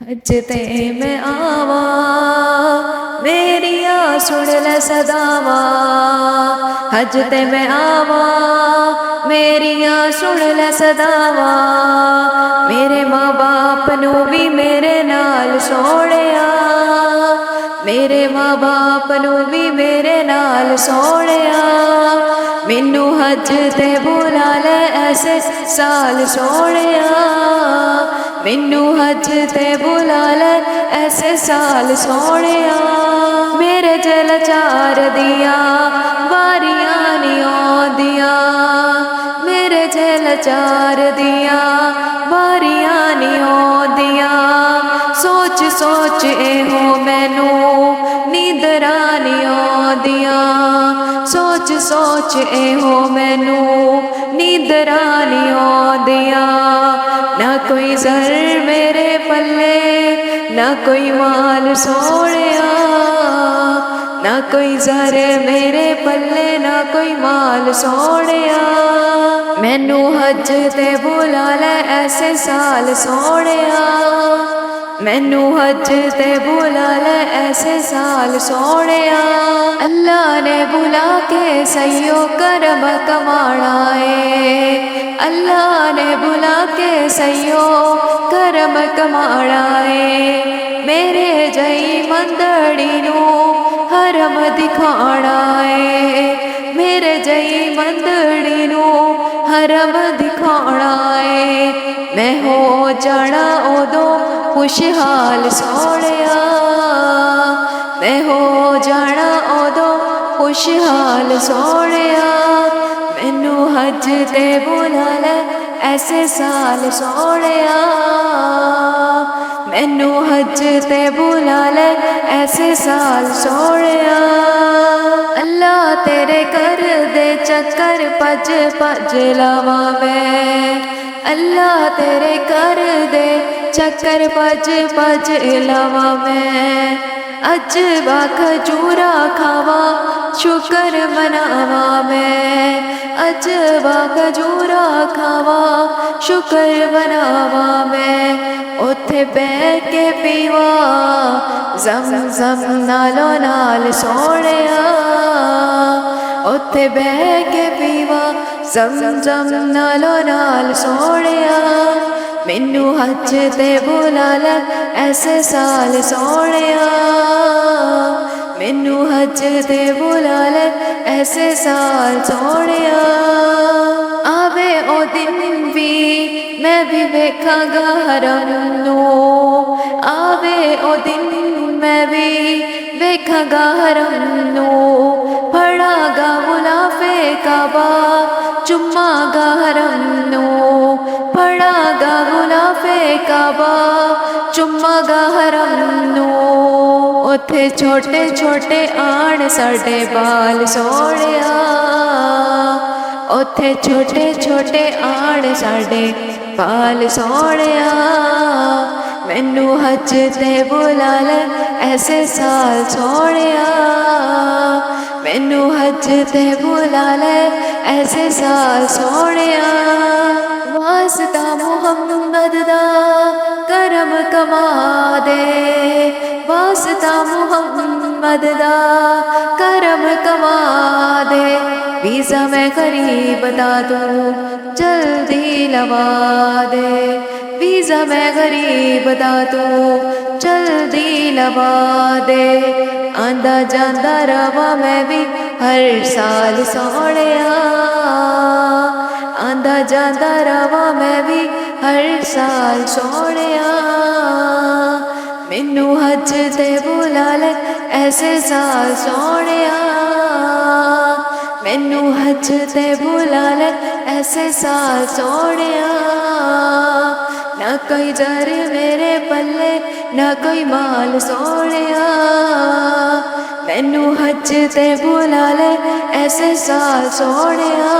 हज ते मैं आवा मेरिया सुन ले सदावा। हज ते मैं आवा मेरिया सुन ले सदावा। मेरे माँ बाप नू भी मेरे नाल सोहणिया। मेरे माँ बाप नू भी मेरे नाल सोहणिया। मैनू हज ते बुला ले ऐसे साल सोहणिया। मैनू हज ते बुला ले ऐसे साल सोहणिया। मेरे जल चार दिया बारियां नी आउंदियां। मेरे जल चार दिया बारियां नी आउंदियां। सोच सोच एहो मैनू नींदरां नी आउंदियां। सोच सोच एहो मैनू नींदरां नी आउंदियां। ना कोई ज़र मेरे पल्ले ना कोई माल सोहणिया। ना कोई ज़र मेरे पल्ले ना कोई माल सोहणिया। मैनू हज ते बुला ले ऐसे साल सोहणिया। मैनू हज ते बुला ले ऐसे साल सोहणिया। अल्लाह ने बुला के सैयो करम कमाना है। अल्लाह ने बुला के सैयो करम कमाना है। मेरे जई मंदड़ी नू हरम दिखाना है। मेरे जई मंदड़ी नू हरम दिखाना है। मैं हो जाना उदों खुशहाल सोहणिया। मैं हो जाना उदों खुशहाल सोहणिया। मैनू हज ते बुला ले ऐसे साल सोहणिया। मैनू हज ते बुला ले ऐसे साल सोहणिया। अल्लाह तेरे कर दे चक्कर पज पज लावा मैं। अल्लाह तेरे कर दे चक्कर पज पज लावा मैं। अज खजूरा खावा शुक्र मनावा मैं। अज खजूरा खावा शुक्र मनावा मैं। उथे बह के पीवा जम जम नालो नाल सोहणिया। उथे बह के पीवा जम जम नालो नाल सोहणिया। मैनू हज ते बुला ले ऐसे साल सोहणिया। मैनू हज ते बुला ले ऐसे साल सोहणिया। आवे ओ दिन भी मैं भी वेखांगा हरम नू। आवे ओ दिन मैं भी वेखांगा हरम नू। फड़ागा गुलाफे काबा चुम्मागा हरम नू। फड़ागा गुलाफे काबा चुम्मागा हरम नू। उथे छोटे छोटे आण साडे बाल सोहणिया। उथे छोटे छोटे आण साडे बाल सोहणिया। मैनू हज ते बुला ले ऐसे साल सोहणिया। मैनू हज ते बुला ले ऐसे साल सोहणिया। वास्ता मुहम्मद दा करम कमा दे। वास्ता मुहम्मद दा करम कमा दे। वीज़ा मैं गरीब दा तू जल्दी लवा दे। वीज़ा मैं गरीब दा तू जल्दी लवा दे। आंदा जांदा रवा मैं भी हर साल सोहणिया। आंदा जांदा रवा मैं भी हर साल सोहणिया। मैनू हज ते बुला ले ऐसे साल सोहणिया। मैनू हज ते बुला ले ऐसे साल सोहणिया। ना कोई ज़र मेरे पल्ले ना कोई माल सोहणिया। मैनू हज ते बुला ले ऐसे साल सोहणिया।